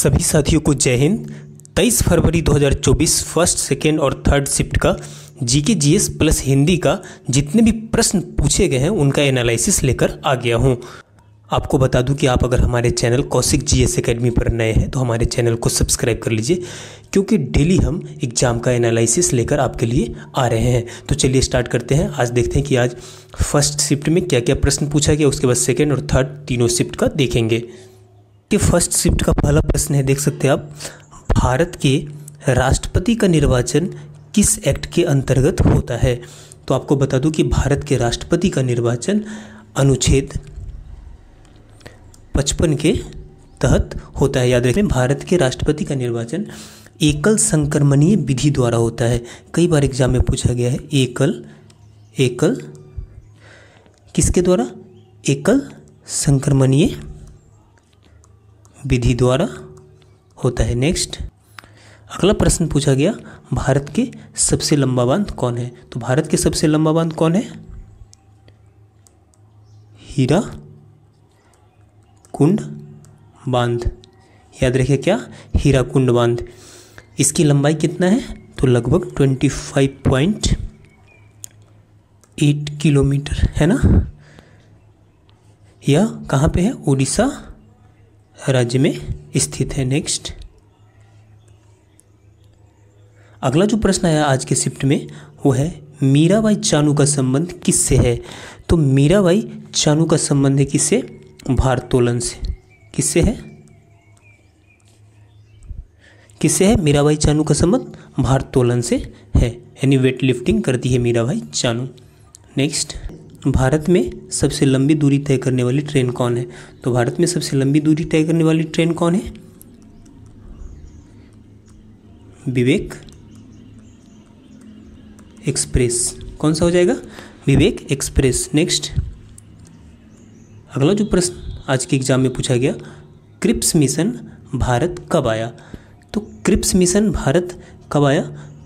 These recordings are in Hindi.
सभी साथियों को जय हिंद। 23 फरवरी 2024 फर्स्ट, सेकेंड और थर्ड शिफ्ट का जीके जीएस प्लस हिंदी का जितने भी प्रश्न पूछे गए हैं उनका एनालिसिस लेकर आ गया हूं। आपको बता दूं कि आप अगर हमारे चैनल कौशिक जीएस एकेडमी पर नए हैं तो हमारे चैनल को सब्सक्राइब कर लीजिए, क्योंकि डेली हम एग्ज़ाम का एनालिसिस लेकर आपके लिए आ रहे हैं। तो चलिए स्टार्ट करते हैं। आज देखते हैं कि आज फर्स्ट शिफ्ट में क्या क्या प्रश्न पूछा गया, उसके बाद सेकेंड और थर्ड तीनों शिफ्ट का देखेंगे। कि फर्स्ट शिफ्ट का पहला प्रश्न है, देख सकते हैं आप, भारत के राष्ट्रपति का निर्वाचन किस एक्ट के अंतर्गत होता है। तो आपको बता दूं कि भारत के राष्ट्रपति का निर्वाचन अनुच्छेद 55 के तहत होता है। याद रखें, भारत के राष्ट्रपति का निर्वाचन एकल संक्रमणीय विधि द्वारा होता है। कई बार एग्जाम में पूछा गया है, एकल किसके द्वारा? एकल संक्रमणीय विधि द्वारा होता है। नेक्स्ट, अगला प्रश्न पूछा गया, भारत के सबसे लंबा बांध कौन है। तो भारत के सबसे लंबा बांध कौन है? हीरा कुंड बांध। याद रखिए, क्या? हीरा कुंड बांध। इसकी लंबाई कितना है? तो लगभग 25.8 किलोमीटर है ना। यह कहाँ पे है? उड़ीसा राज्य में स्थित है। नेक्स्ट, अगला जो प्रश्न आया आज के शिफ्ट में वो है, मीराबाई चानू का संबंध किससे है। तो मीराबाई चानू का संबंध है किससे? भारोत्तोलन से। किससे है? किससे है मीराबाई चानू का संबंध? भारोत्तोलन से है, यानी वेट लिफ्टिंग करती है मीराबाई चानू। नेक्स्ट, भारत में सबसे लंबी दूरी तय करने वाली ट्रेन कौन है। तो भारत में सबसे लंबी दूरी तय करने वाली ट्रेन कौन है? विवेक एक्सप्रेस। कौन सा हो जाएगा? विवेक एक्सप्रेस। नेक्स्ट, अगला जो प्रश्न आज के एग्जाम में पूछा गया, क्रिप्स मिशन भारत कब आया। तो क्रिप्स मिशन भारत कब आया?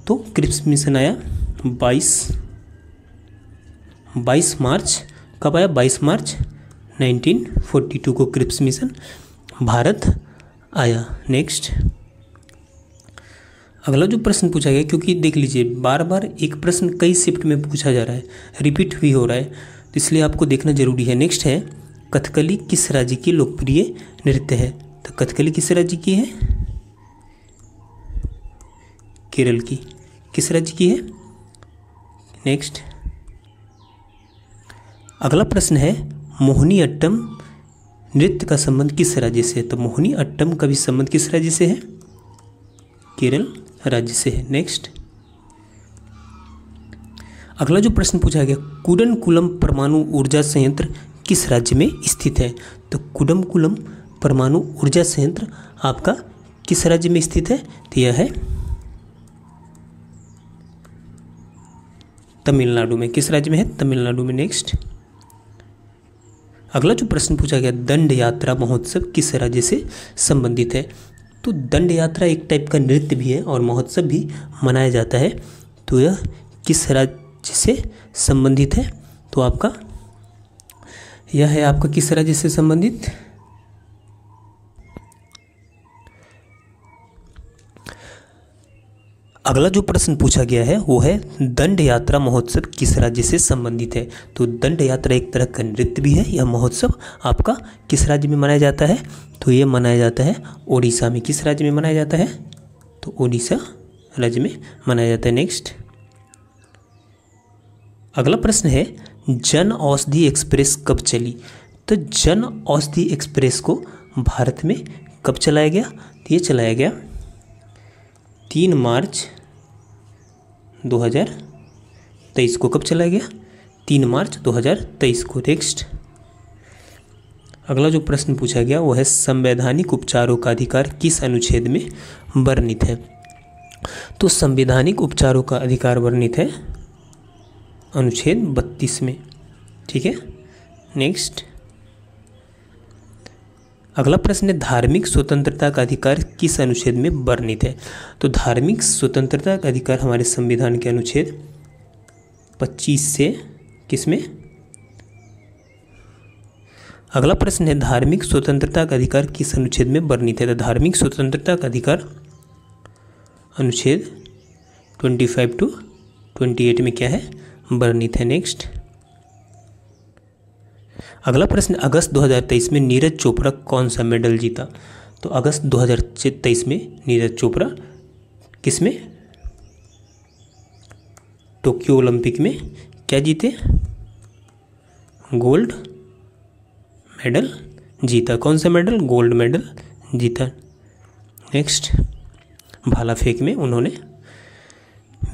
तो क्रिप्स मिशन आया 22 मार्च। कब आया? 22 मार्च 1942 को क्रिप्स मिशन भारत आया। नेक्स्ट, अगला जो प्रश्न पूछा गया, क्योंकि देख लीजिए बार बार एक प्रश्न कई शिफ्ट में पूछा जा रहा है, रिपीट भी हो रहा है, तो इसलिए आपको देखना जरूरी है। नेक्स्ट है, कथकली किस राज्य की लोकप्रिय नृत्य है। तो कथकली किस राज्य की है? केरल की। किस राज्य की है? नेक्स्ट, अगला प्रश्न है, मोहिनी अट्टम नृत्य का संबंध किस राज्य से है। तो मोहिनी अट्टम का भी संबंध किस राज्य से है? केरल राज्य से है। नेक्स्ट, अगला जो प्रश्न पूछा गया, कुडनकुलम परमाणु ऊर्जा संयंत्र किस राज्य में स्थित है। तो कुडनकुलम परमाणु ऊर्जा संयंत्र आपका किस राज्य में स्थित है? तो यह है तमिलनाडु में। किस राज्य में है? तमिलनाडु में। नेक्स्ट, अगला जो प्रश्न पूछा गया, दंड यात्रा महोत्सव किस राज्य से संबंधित है। तो दंड यात्रा एक टाइप का नृत्य भी है और महोत्सव भी मनाया जाता है, तो यह किस राज्य से संबंधित है। तो आपका यह है आपका किस राज्य से संबंधित? अगला जो प्रश्न पूछा गया है वो है, दंड यात्रा महोत्सव किस राज्य से संबंधित है। तो दंड यात्रा एक तरह का नृत्य भी है। यह महोत्सव आपका किस राज्य में मनाया जाता है? तो ये मनाया जाता है ओडिशा में। किस राज्य में मनाया जाता है? तो ओडिशा राज्य में मनाया जाता है। नेक्स्ट, अगला प्रश्न है, जन औषधि एक्सप्रेस कब चली। तो जन औषधि एक्सप्रेस को भारत में कब चलाया गया? तो ये चलाया गया 3 मार्च 2023 को। कब चलाया गया? 3 मार्च 2023 को। नेक्स्ट, अगला जो प्रश्न पूछा गया वो है, संवैधानिक उपचारों का अधिकार किस अनुच्छेद में वर्णित है। तो संवैधानिक उपचारों का अधिकार वर्णित है अनुच्छेद 32 में। ठीक है। नेक्स्ट, अगला प्रश्न है, धार्मिक स्वतंत्रता का अधिकार किस अनुच्छेद में वर्णित है। तो धार्मिक स्वतंत्रता का अधिकार हमारे संविधान के अनुच्छेद 25 से किस में? अगला प्रश्न है धार्मिक स्वतंत्रता का अधिकार किस अनुच्छेद में वर्णित है? तो धार्मिक स्वतंत्रता का अधिकार अनुच्छेद 25 to 28 में क्या है? वर्णित है। नेक्स्ट अगला प्रश्न, अगस्त 2023 में नीरज चोपड़ा कौन सा मेडल जीता? तो अगस्त 2023 में नीरज चोपड़ा किस में? टोक्यो ओलंपिक में क्या जीते? गोल्ड मेडल जीता। कौन सा मेडल? गोल्ड मेडल जीता। नेक्स्ट भाला फेंक में उन्होंने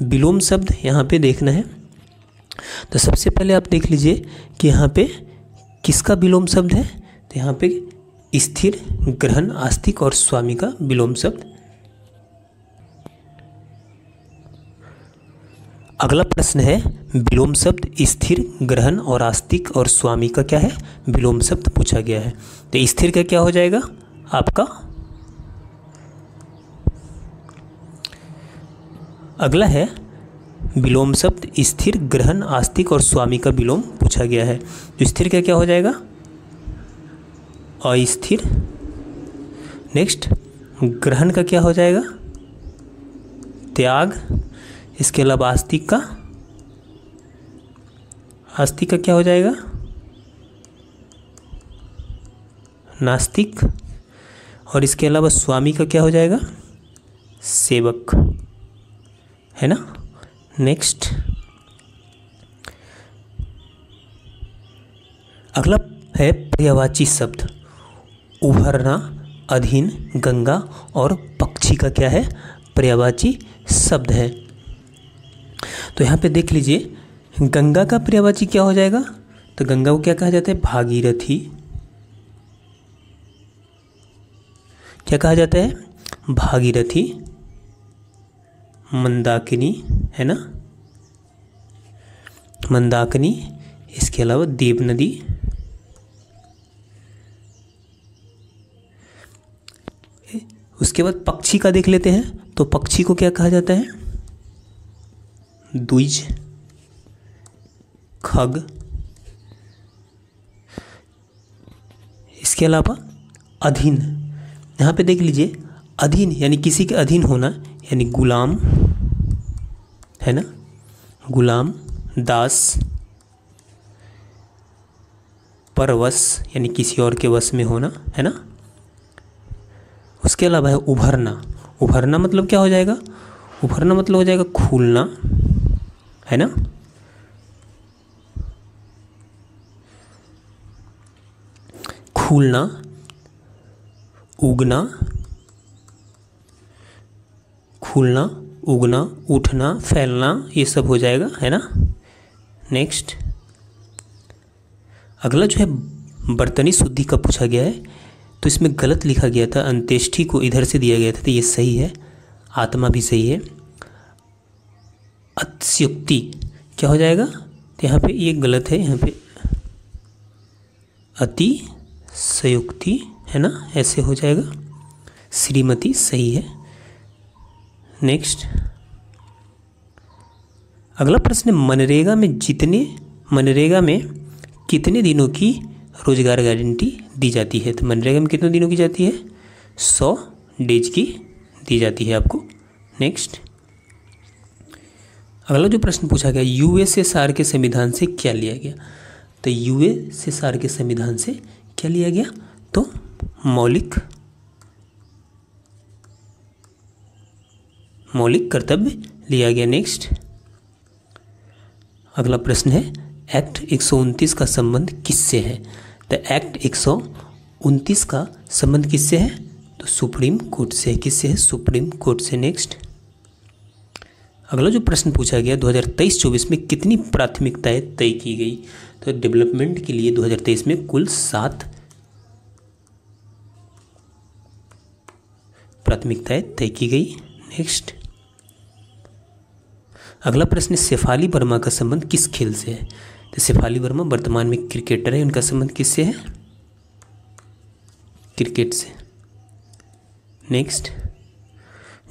विलोम शब्द यहाँ पे देखना है। तो सबसे पहले आप देख लीजिए कि यहाँ पे किसका विलोम शब्द है? तो यहाँ पे स्थिर, ग्रहण, आस्तिक और स्वामी का विलोम शब्द। अगला प्रश्न है विलोम शब्द स्थिर, ग्रहण और आस्तिक और स्वामी का क्या है? विलोम शब्द पूछा गया है। तो स्थिर का क्या हो जाएगा आपका? अगला है विलोम शब्द स्थिर, ग्रहण, आस्तिक और स्वामी का विलोम पूछा गया है। तो स्थिर का क्या हो जाएगा? अस्थिर। नेक्स्ट ग्रहण का क्या हो जाएगा? त्याग। इसके अलावा आस्तिक का क्या हो जाएगा? नास्तिक। और इसके अलावा स्वामी का क्या हो जाएगा? सेवक, है ना। नेक्स्ट अगला है पर्यायवाची शब्द। उभरना, अधीन, गंगा और पक्षी का क्या है? पर्यायवाची शब्द है। तो यहाँ पे देख लीजिए गंगा का पर्यायवाची क्या हो जाएगा? तो गंगा को क्या कहा जाता है? भागीरथी। क्या कहा जाता है? भागीरथी। मंदाकिनी, है ना, मंदाकिनी। इसके अलावा देव नदी। उसके बाद पक्षी का देख लेते हैं। तो पक्षी को क्या कहा जाता है? द्विज, खग। इसके अलावा अधीन। यहाँ पे देख लीजिए अधीन यानी किसी के अधीन होना, यानी गुलाम, है ना, गुलाम, दास, परवश यानी किसी और के वश में होना, है ना। उसके अलावा है उभरना। उभरना मतलब क्या हो जाएगा? उभरना मतलब हो जाएगा खुलना, है ना। खुलना, उगना, खुलना, उगना, उठना, फैलना, ये सब हो जाएगा, है ना। नेक्स्ट अगला जो है बर्तनी शुद्धि का पूछा गया है। तो इसमें गलत लिखा गया था, अंत्येष्टि को इधर से दिया गया था, तो ये सही है। आत्मा भी सही है। अत्युक्ति क्या हो जाएगा? तो यहाँ पे ये गलत है, यहाँ पे अति संयुक्ति, है ना, ऐसे हो जाएगा। श्रीमती सही है। नेक्स्ट अगला प्रश्न, मनरेगा में कितने दिनों की रोजगार गारंटी दी जाती है? तो मनरेगा में कितने दिनों की जाती है? 100 डेज की दी जाती है आपको। नेक्स्ट अगला जो प्रश्न पूछा गया, यूएसएसआर के संविधान से क्या लिया गया? तो यूएसएसआर के संविधान से क्या लिया गया? तो मौलिक कर्तव्य लिया गया। नेक्स्ट अगला प्रश्न है, एक्ट 129 का संबंध किससे है? तो एक्ट 129 का संबंध किससे है? तो सुप्रीम कोर्ट से। किससे है? सुप्रीम कोर्ट से। नेक्स्ट अगला जो प्रश्न पूछा गया, 2023-24 में कितनी प्राथमिकताएं तय की गई? तो डेवलपमेंट के लिए 2023 में कुल 7 प्राथमिकताएं तय की गई। नेक्स्ट अगला प्रश्न, शेफाली वर्मा का संबंध किस खेल से है? तो शेफाली वर्मा वर्तमान में क्रिकेटर है, उनका संबंध किससे है? क्रिकेट से। नेक्स्ट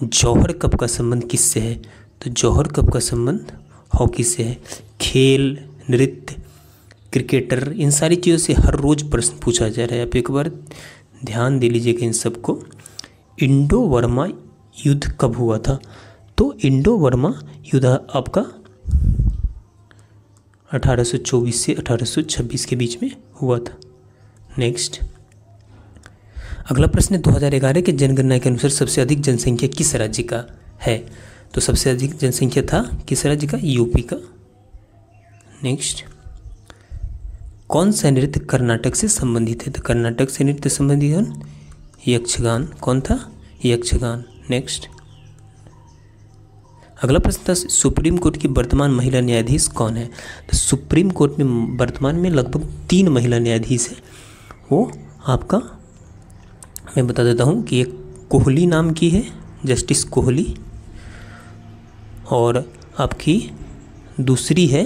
जौहर कप का संबंध किससे है? तो जौहर कप का संबंध हॉकी से है। खेल, नृत्य, क्रिकेटर, इन सारी चीज़ों से हर रोज़ प्रश्न पूछा जा रहा है। आप एक बार ध्यान दे लीजिएगा इन सबको। इंडो वर्मा युद्ध कब हुआ था? तो इंडो वर्मा युद्ध आपका 1824 से 1826 के बीच में हुआ था। नेक्स्ट अगला प्रश्न है 2011 के जनगणना के अनुसार सबसे अधिक जनसंख्या किस राज्य का है? तो सबसे अधिक जनसंख्या था किस राज्य का? यूपी का। नेक्स्ट कौन सा नृत्य कर्नाटक से संबंधित है? तो कर्नाटक से नृत्य संबंधित है यक्षगान। कौन था? यक्षगान। नेक्स्ट अगला प्रश्न था सुप्रीम कोर्ट की वर्तमान महिला न्यायाधीश कौन है? तो सुप्रीम कोर्ट में वर्तमान में लगभग 3 महिला न्यायाधीश है। वो आपका मैं बता देता हूँ कि एक कोहली नाम की है, जस्टिस कोहली, और आपकी दूसरी है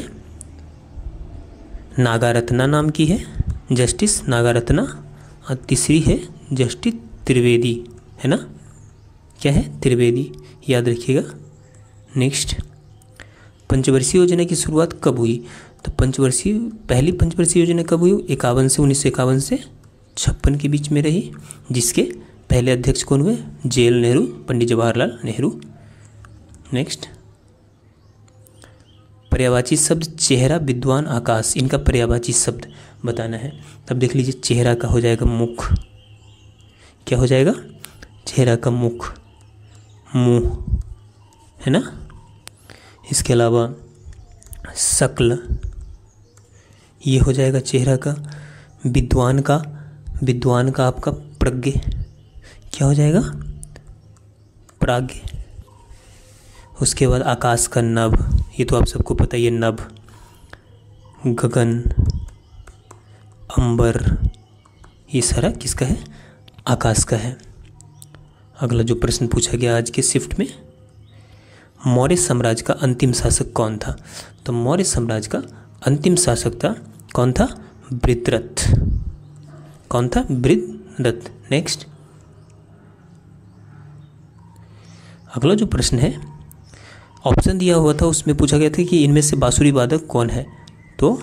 नागारत्ना नाम की है, जस्टिस नागारत्ना, और तीसरी है जस्टिस त्रिवेदी, है ना? क्या है? त्रिवेदी, याद रखिएगा। नेक्स्ट पंचवर्षीय योजना की शुरुआत कब हुई? तो पहली पंचवर्षीय योजना कब हुई? 1951 से 56 के बीच में रही, जिसके पहले अध्यक्ष कौन हुए? JL नेहरू, पंडित जवाहरलाल नेहरू। नेक्स्ट पर्यायवाची शब्द चेहरा, विद्वान, आकाश, इनका पर्यायवाची शब्द बताना है। तब देख लीजिए चेहरा का हो जाएगा मुख। क्या हो जाएगा? चेहरा का मुख, मुंह, है ना? इसके अलावा शक्ल, ये हो जाएगा चेहरा का। विद्वान का आपका प्रज्ञ, क्या हो जाएगा? प्राज्ञ। उसके बाद आकाश का नभ, ये तो आप सबको पता ही है, नभ। गगन, अंबर, ये सारा किसका है? आकाश का है। अगला जो प्रश्न पूछा गया आज के शिफ्ट में, मौर्य साम्राज्य का अंतिम शासक कौन था? तो मौर्य साम्राज्य का अंतिम शासक था कौन था? वृत्रथ। कौन था? वृत्रथ। नेक्स्ट अगला जो प्रश्न है ऑप्शन दिया हुआ था, उसमें पूछा गया था कि इनमें से बांसुरी वादक कौन है? तो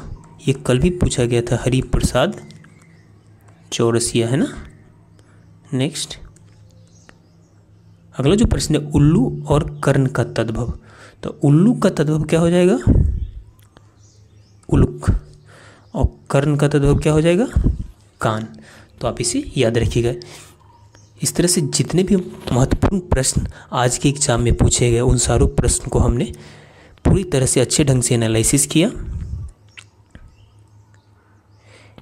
ये कल भी पूछा गया था, हरिप्रसाद चौरसिया, है ना? नेक्स्ट अगला जो प्रश्न है उल्लू और कर्ण का तद्भव। तो उल्लू का तद्भव क्या हो जाएगा? उल्क, और कर्ण का तद्भव क्या हो जाएगा? कान। तो आप इसे याद रखिएगा। इस तरह से जितने भी महत्वपूर्ण प्रश्न आज के एग्जाम में पूछे गए, उन सारों प्रश्न को हमने पूरी तरह से अच्छे ढंग से एनालिसिस किया।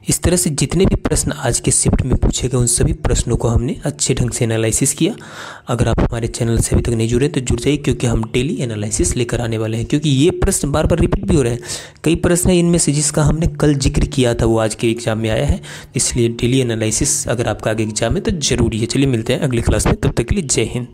इस तरह से जितने भी प्रश्न आज के शिफ्ट में पूछे गए, उन सभी प्रश्नों को हमने अच्छे ढंग से एनालिसिस किया। अगर आप हमारे चैनल से अभी तक नहीं जुड़े तो जुड़ जाइए, क्योंकि हम डेली एनालिसिस लेकर आने वाले हैं। क्योंकि ये प्रश्न बार बार रिपीट भी हो रहे हैं। कई प्रश्न हैं इनमें से जिसका हमने कल जिक्र किया था, वो आज के एग्जाम में आया है। इसलिए डेली एनालिसिस अगर आपका आगे एग्जाम है तो जरूरी है। चलिए मिलते हैं अगली क्लास में, तब तक के लिए जय हिंद।